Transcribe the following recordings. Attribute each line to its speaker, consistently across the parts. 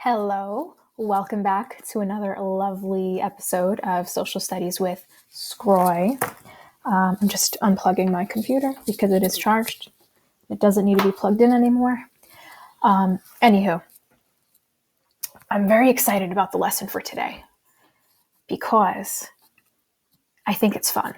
Speaker 1: Hello, welcome back to another lovely episode of Social Studies with Scroy. I'm just unplugging my computer because it is charged. It doesn't need to be plugged in anymore. Anywho, I'm very excited about the lesson for today because I think it's fun.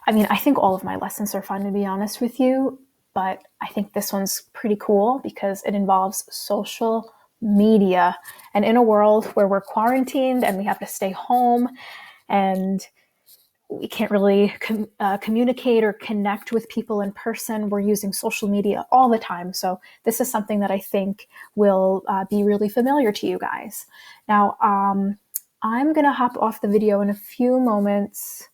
Speaker 1: I think all of my lessons are fun, to be honest with you, but I think this one's pretty cool because it involves social media. And in a world where we're quarantined and we have to stay home and we can't really communicate or connect with people in person, we're using social media all the time. So this is something that I think will be really familiar to you guys. Now, I'm going to hop off the video in a few moments.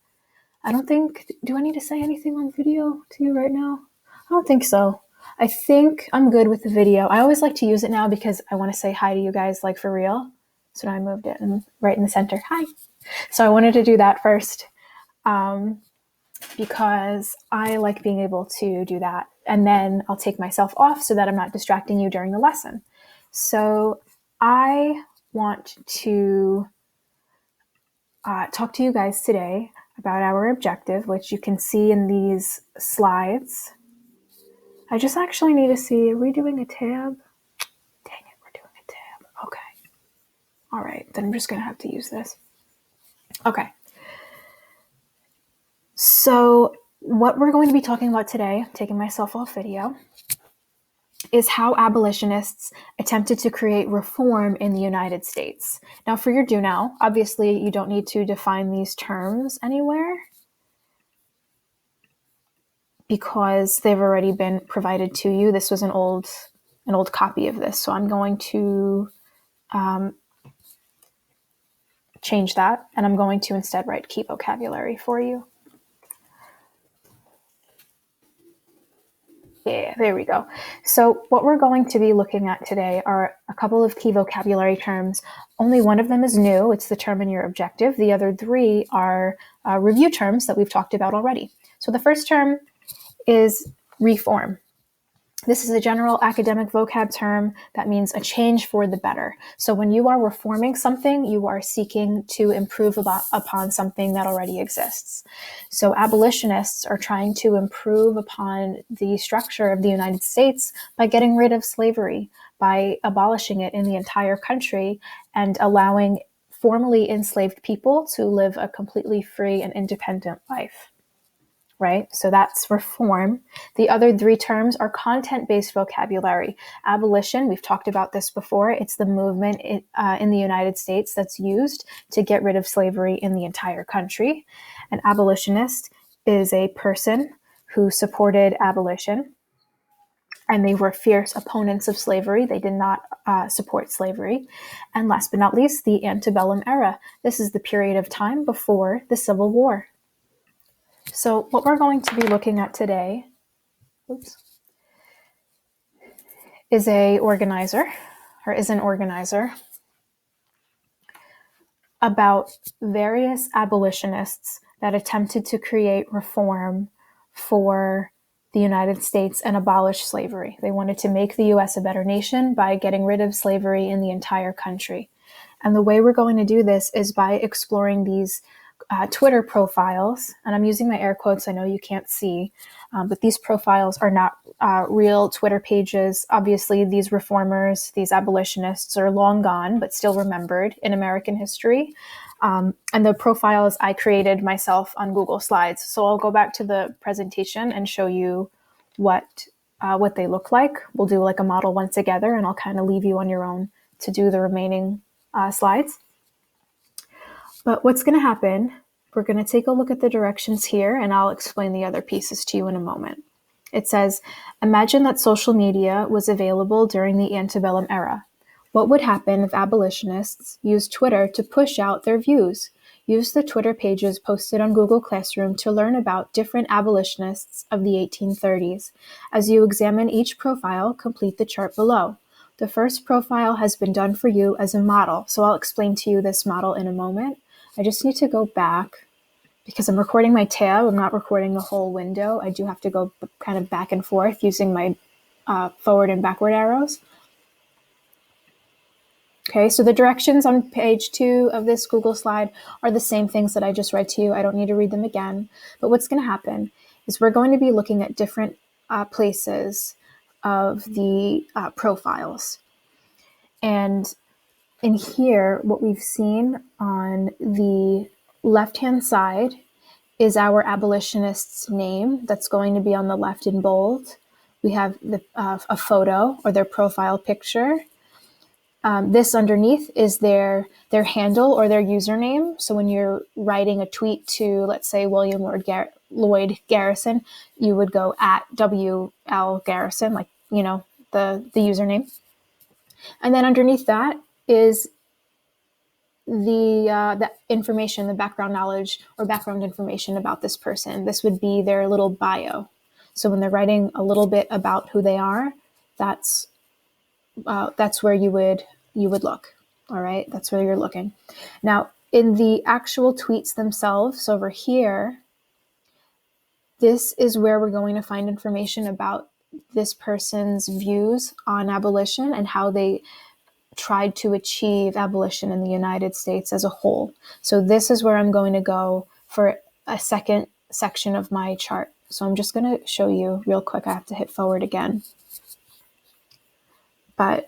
Speaker 1: Do I need to say anything on video to you right now? I don't think so. I think I'm good with the video. I always like to use it now because I want to say hi to you guys, like for real. So now I moved it and right in the center. Hi. So I wanted to do that first because I like being able to do that. And then I'll take myself off so that I'm not distracting you during the lesson. So I want to talk to you guys today about our objective, which you can see in these slides. I just actually need to see, are we doing a tab? Dang it, we're doing a tab. Okay. All right, then I'm just going to have to use this. Okay. So what we're going to be talking about today, taking myself off video, is how abolitionists attempted to create reform in the United States. Now, for your do now, obviously you don't need to define these terms anywhere because they've already been provided to you. This was an old copy of this, so I'm going to change that, and I'm going to instead write key vocabulary for you. Yeah, there we go. So what we're going to be looking at today are a couple of key vocabulary terms. Only one of them is new. It's the term in your objective. The other three are review terms that we've talked about already. So the first term is reform. This is a general academic vocab term that means a change for the better. So when you are reforming something, you are seeking to improve upon something that already exists. So abolitionists are trying to improve upon the structure of the United States by getting rid of slavery, by abolishing it in the entire country and allowing formerly enslaved people to live a completely free and independent life. Right? So that's reform. The other three terms are content-based vocabulary. Abolition, we've talked about this before. It's the movement in the United States that's used to get rid of slavery in the entire country. An abolitionist is a person who supported abolition, and they were fierce opponents of slavery. They did not support slavery. And last but not least, the antebellum era. This is the period of time before the Civil War. So what we're going to be looking at today is an organizer about various abolitionists that attempted to create reform for the United States and abolish slavery. They wanted to make the U.S. a better nation by getting rid of slavery in the entire country. And the way we're going to do this is by exploring these Twitter profiles, and I'm using my air quotes, I know you can't see, but these profiles are not real Twitter pages. Obviously, these reformers, these abolitionists are long gone, but still remembered in American history. And the profiles I created myself on Google Slides. So I'll go back to the presentation and show you what they look like. We'll do like a model one together, and I'll kind of leave you on your own to do the remaining slides. But what's going to happen, we're going to take a look at the directions here, and I'll explain the other pieces to you in a moment. It says, imagine that social media was available during the antebellum era. What would happen if abolitionists used Twitter to push out their views? Use the Twitter pages posted on Google Classroom to learn about different abolitionists of the 1830s. As you examine each profile, complete the chart below. The first profile has been done for you as a model, so I'll explain to you this model in a moment. I just need to go back because I'm recording my tab. I'm not recording the whole window. I do have to go kind of back and forth using my forward and backward arrows. Okay, so the directions on page 2 of this Google slide are the same things that I just read to you. I don't need to read them again. But what's going to happen is we're going to be looking at different places of the profiles. And in here, what we've seen on the left-hand side is our abolitionist's name. That's going to be on the left in bold. We have a photo or their profile picture. This underneath is their handle or their username. So when you're writing a tweet to, let's say, William Lloyd Garrison, you would go at WL Garrison, like, the username. And then underneath that is the information, the background knowledge or background information about this person. This would be their little bio. So when they're writing a little bit about who they are, that's where you would look. All right, that's where you're looking. Now, in the actual tweets themselves over here, this is where we're going to find information about this person's views on abolition and how they tried to achieve abolition in the United States as a whole. So this is where I'm going to go for a second section of my chart. So I'm just going to show you real quick. I have to hit forward again. But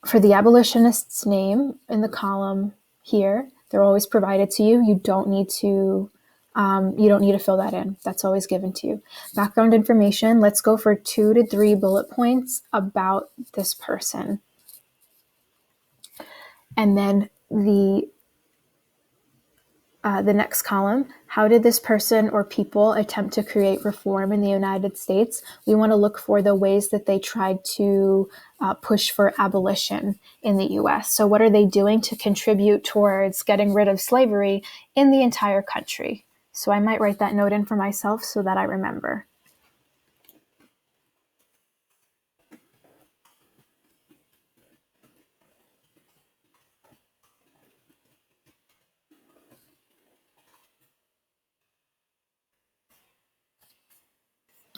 Speaker 1: for the abolitionist's name in the column here, they're always provided to you. You don't need to fill that in. That's always given to you. Background information, let's go for 2 to 3 bullet points about this person. And then the next column, how did this person or people attempt to create reform in the United States? We want to look for the ways that they tried to push for abolition in the US. So what are they doing to contribute towards getting rid of slavery in the entire country? So I might write that note in for myself so that I remember.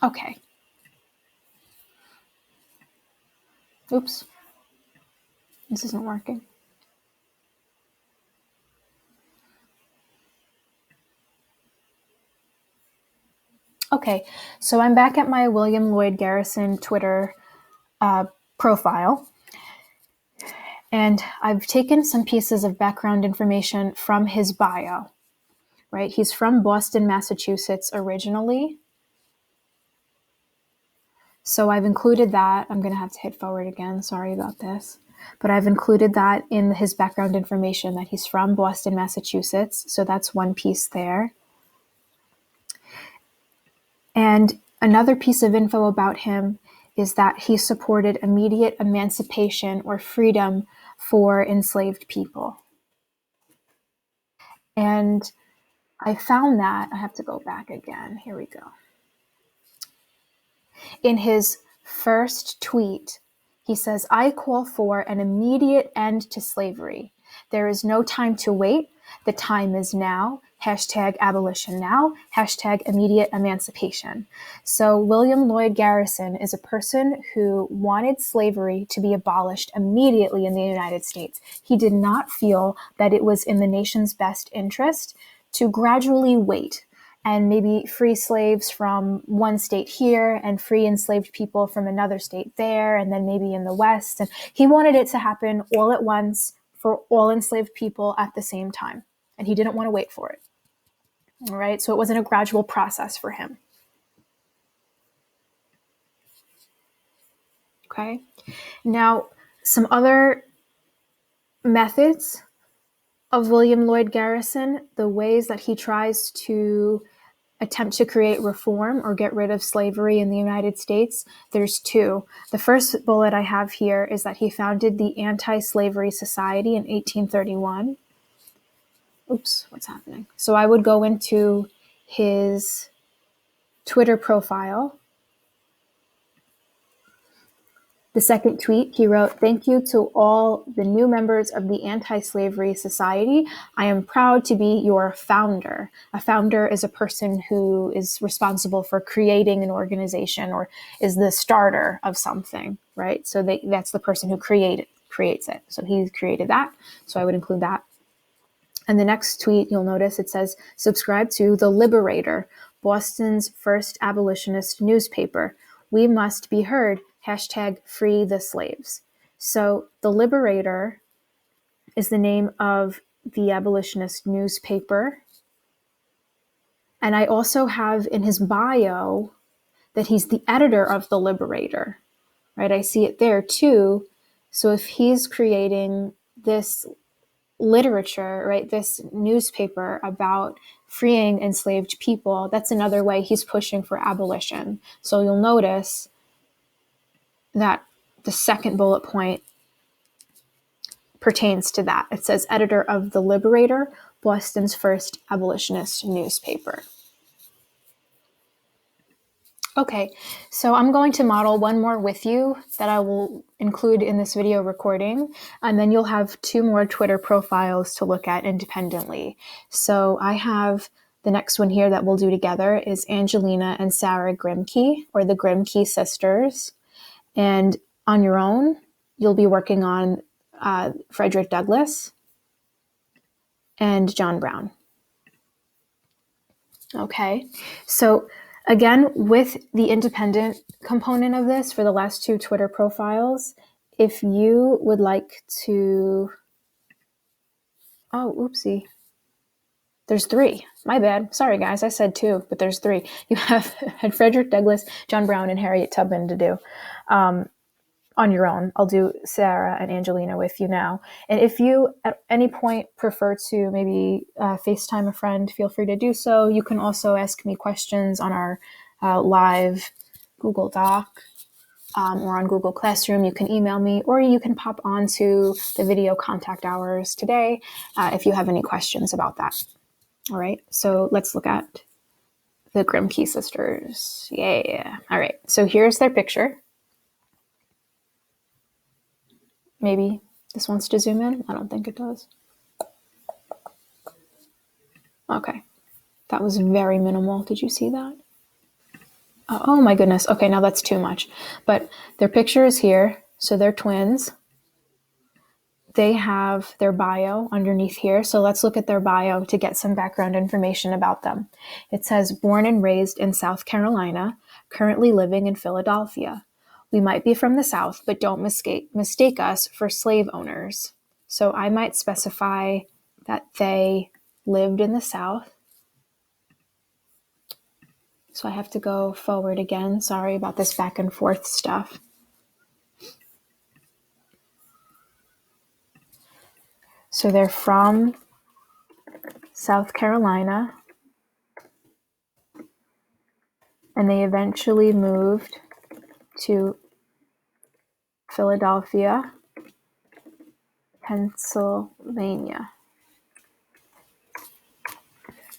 Speaker 1: Okay. Oops. This isn't working. Okay, so I'm back at my William Lloyd Garrison Twitter profile. And I've taken some pieces of background information from his bio, right? He's from Boston, Massachusetts originally. So I've included that. I'm going to have to hit forward again. Sorry about this. But I've included that in his background information that he's from Boston, Massachusetts. So that's one piece there. And another piece of info about him is that he supported immediate emancipation or freedom for enslaved people. And I found that, I have to go back again. Here we go. In his first tweet, he says, "I call for an immediate end to slavery. There is no time to wait. The time is now. #abolition now. #immediate emancipation." So William Lloyd Garrison is a person who wanted slavery to be abolished immediately in the United States. He did not feel that it was in the nation's best interest to gradually wait and maybe free slaves from one state here and free enslaved people from another state there, and then maybe in the West. And he wanted it to happen all at once for all enslaved people at the same time. And he didn't want to wait for it. All right. So it wasn't a gradual process for him. Okay. Now, some other methods of William Lloyd Garrison, the ways that he tries to attempt to create reform or get rid of slavery in the United States, there's 2. The first bullet I have here is that he founded the Anti-Slavery Society in 1831. Oops, what's happening? So I would go into his Twitter profile. The second tweet, he wrote, "Thank you to all the new members of the Anti-Slavery Society. I am proud to be your founder." A founder is a person who is responsible for creating an organization or is the starter of something, right? So that's the person who created creates it. So he created that. So I would include that. And the next tweet, you'll notice it says, subscribe to The Liberator, Boston's first abolitionist newspaper. We must be heard. Hashtag free the slaves. So The Liberator is the name of the abolitionist newspaper. And I also have in his bio that he's the editor of The Liberator, right? I see it there too. So if he's creating this literature, right, this newspaper about freeing enslaved people, that's another way he's pushing for abolition. So you'll notice that the second bullet point pertains to that. It says editor of The Liberator, Boston's first abolitionist newspaper. Okay, so I'm going to model one more with you that I will include in this video recording, and then you'll have two more Twitter profiles to look at independently. So I have the next one here that we'll do together is Angelina and Sarah Grimke, or the Grimke sisters. And on your own, you'll be working on Frederick Douglass and John Brown. Okay, so again, with the independent component of this for the last two Twitter profiles, if you would like to, oh, oopsie, there's three. My bad. Sorry, guys. I said two, but there's three. You have Frederick Douglass, John Brown, and Harriet Tubman to do. On your own. I'll do Sarah and Angelina with you now. And if you at any point prefer to maybe FaceTime a friend, feel free to do so. You can also ask me questions on our live Google Doc or on Google Classroom. You can email me, or you can pop onto the video contact hours today if you have any questions about that. All right, so let's look at the Grimke sisters. Yeah. All right, so here's their picture. Maybe this wants to zoom in. I don't think it does. Okay. That was very minimal. Did you see that? Oh my goodness. Okay, now that's too much. But their picture is here. So they're twins. They have their bio underneath here. So let's look at their bio to get some background information about them. It says, born and raised in South Carolina, currently living in Philadelphia. We might be from the South, but don't mistake us for slave owners. So I might specify that they lived in the South. So I have to go forward again. Sorry about this back and forth stuff. So they're from South Carolina, and they eventually moved to Philadelphia, Pennsylvania.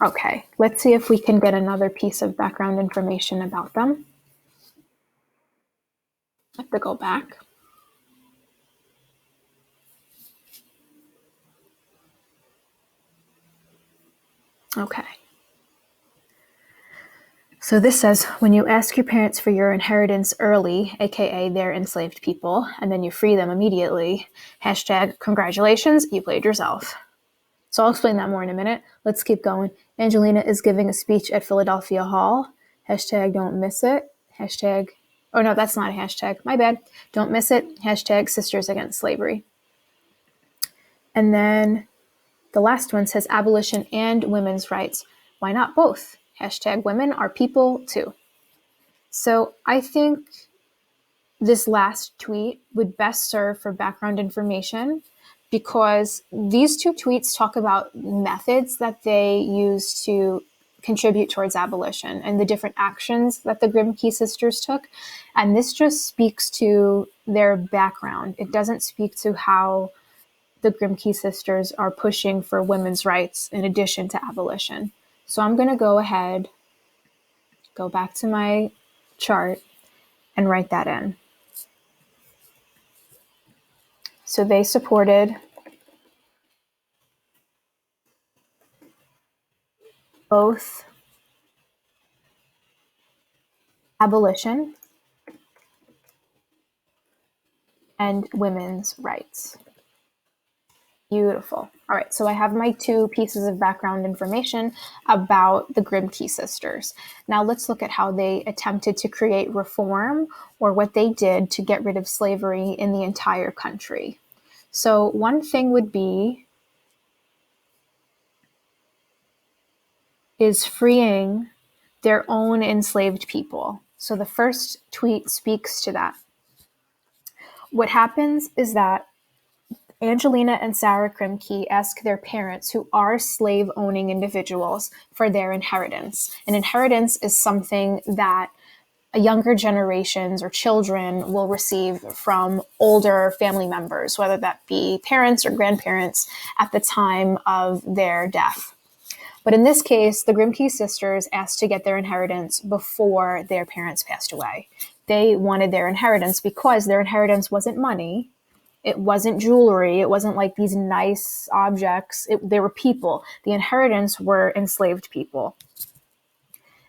Speaker 1: Okay, let's see if we can get another piece of background information about them. I have to go back. Okay. So this says, when you ask your parents for your inheritance early, aka they're enslaved people, and then you free them immediately, hashtag congratulations, you played yourself. So I'll explain that more in a minute. Let's keep going. Angelina is giving a speech at Philadelphia Hall. Hashtag don't miss it. Hashtag, oh no, that's not a hashtag. My bad. Don't miss it. Hashtag Sisters Against Slavery. And then the last one says abolition and women's rights. Why not both? Hashtag women are people too. So I think this last tweet would best serve for background information, because these two tweets talk about methods that they use to contribute towards abolition and the different actions that the Grimke sisters took. And this just speaks to their background. It doesn't speak to how the Grimke sisters are pushing for women's rights in addition to abolition. So I'm going to go ahead, go back to my chart, and write that in. So they supported both abolition and women's rights. Beautiful. All right, so I have my 2 pieces of background information about the Grimke sisters. Now let's look at how they attempted to create reform, or what they did to get rid of slavery in the entire country. So one thing would be is freeing their own enslaved people. So the first tweet speaks to that. What happens is that Angelina and Sarah Grimke ask their parents, who are slave-owning individuals, for their inheritance. An inheritance is something that younger generations or children will receive from older family members, whether that be parents or grandparents at the time of their death. But in this case, the Grimke sisters asked to get their inheritance before their parents passed away. They wanted their inheritance because their inheritance wasn't money. It wasn't jewelry. It wasn't like these nice objects. They were people. The inheritance were enslaved people.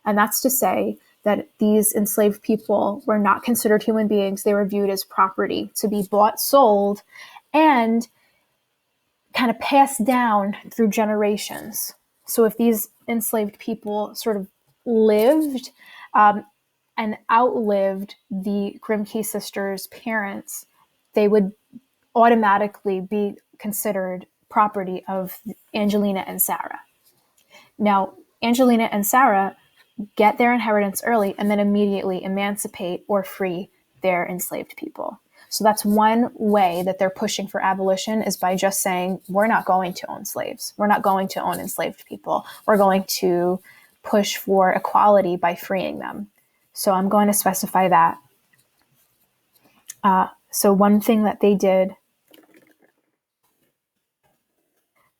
Speaker 1: And that's to say that these enslaved people were not considered human beings. They were viewed as property to be bought, sold, and kind of passed down through generations. So if these enslaved people sort of lived and outlived the Grimke sisters' parents, they would automatically be considered property of Angelina and Sarah. Now, Angelina and Sarah get their inheritance early and then immediately emancipate or free their enslaved people. So that's one way that they're pushing for abolition, is by just saying, we're not going to own slaves. We're not going to own enslaved people. We're going to push for equality by freeing them. So I'm going to specify that. So one thing that they did,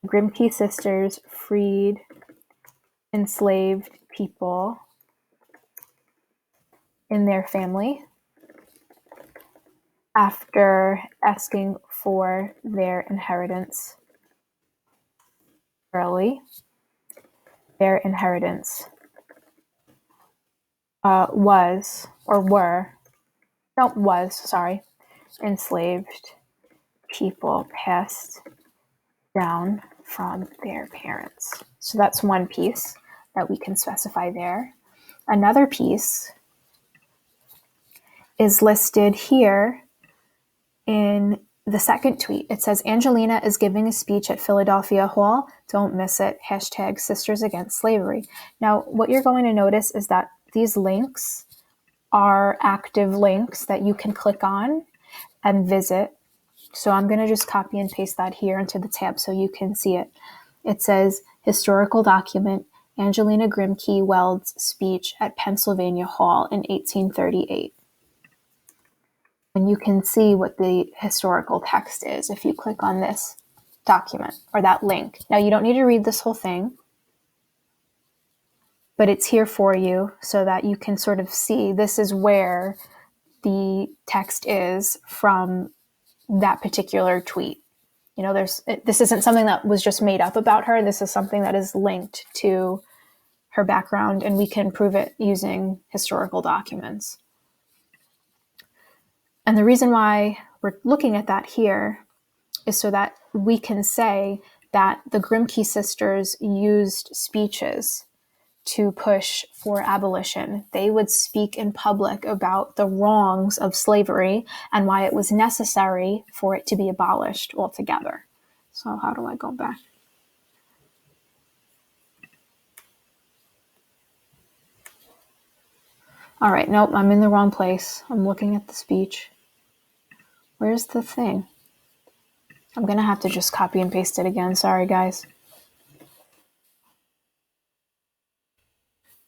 Speaker 1: Grimke sisters freed enslaved people in their family after asking for their inheritance early. Their inheritance was enslaved people passed down from their parents. So that's one piece that we can specify there. Another piece is listed here in the second tweet. It says, Angelina is giving a speech at Philadelphia Hall. Don't miss it. # Sisters Against Slavery. Now, what you're going to notice is that these links are active links that you can click on and visit. So I'm going to just copy and paste that here into the tab so you can see it. It says, historical document, Angelina Grimke Weld's speech at Pennsylvania Hall in 1838. And you can see what the historical text is if you click on this document or that link. Now, you don't need to read this whole thing, but it's here for you so that you can sort of see this is where the text is from that particular tweet. You know, this isn't something that was just made up about her. This is something that is linked to her background, and we can prove it using historical documents. And the reason why we're looking at that here is so that we can say that the Grimke sisters used speeches to push for abolition. They would speak in public about the wrongs of slavery and why it was necessary for it to be abolished altogether. So how do I go back? All right, nope, I'm in the wrong place. I'm looking at the speech. Where's the thing? I'm going to have to just copy and paste it again. Sorry, guys.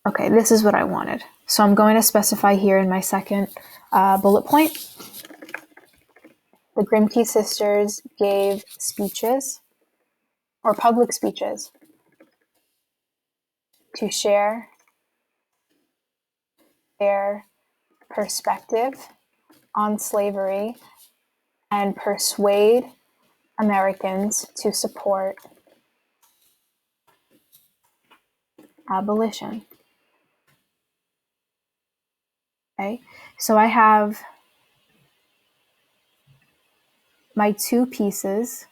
Speaker 1: Okay, this is what I wanted. So I'm going to specify here in my second bullet point. The Grimke sisters gave speeches, or public speeches, to share their perspective on slavery and persuade Americans to support abolition. Okay, so I have my two pieces.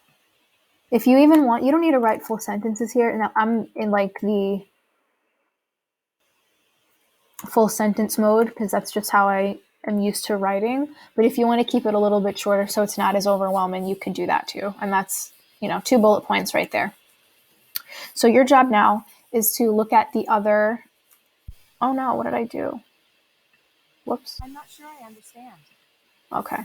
Speaker 1: If you even want, you don't need to write full sentences here. And I'm in like the full sentence mode because that's just how I am used to writing. But if you want to keep it a little bit shorter so it's not as overwhelming, you can do that too. And that's, 2 bullet points right there. So your job now is to look at the other. Oh no, what did I do? Whoops.
Speaker 2: I'm not sure I understand.
Speaker 1: Okay.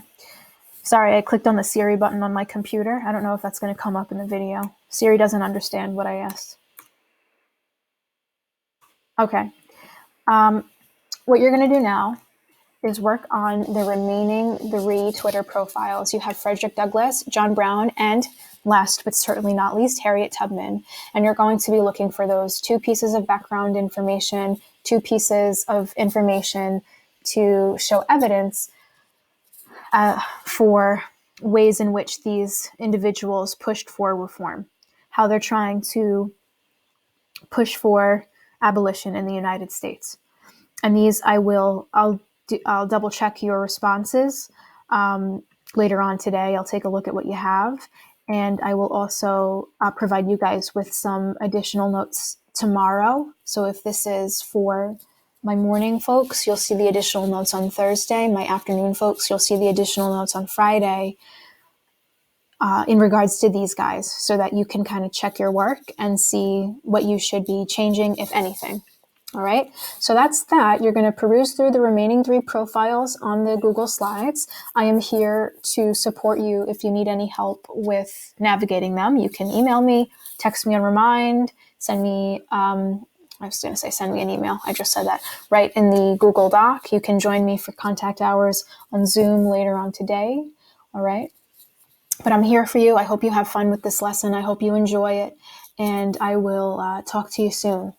Speaker 1: Sorry, I clicked on the Siri button on my computer. I don't know if that's going to come up in the video. Siri doesn't understand what I asked. Okay. What you're going to do now is work on the remaining 3 Twitter profiles. You have Frederick Douglass, John Brown, and last but certainly not least, Harriet Tubman. And you're going to be looking for those 2 pieces of background information, 2 pieces of information to show evidence for ways in which these individuals pushed for reform, how they're trying to push for abolition in the United States. And these I'll double check your responses later on today. I'll take a look at what you have, and I will also provide you guys with some additional notes tomorrow. So if this is for my morning folks, you'll see the additional notes on Thursday. My afternoon folks, you'll see the additional notes on Friday in regards to these guys, so that you can kind of check your work and see what you should be changing, if anything. All right, so that's that. You're going to peruse through the remaining 3 profiles on the Google Slides. I am here to support you if you need any help with navigating them. You can email me, text me on Remind, send me, I was going to say send me an email. I just said that. Right in the Google Doc. You can join me for contact hours on Zoom later on today. All right, but I'm here for you. I hope you have fun with this lesson. I hope you enjoy it, and I will talk to you soon.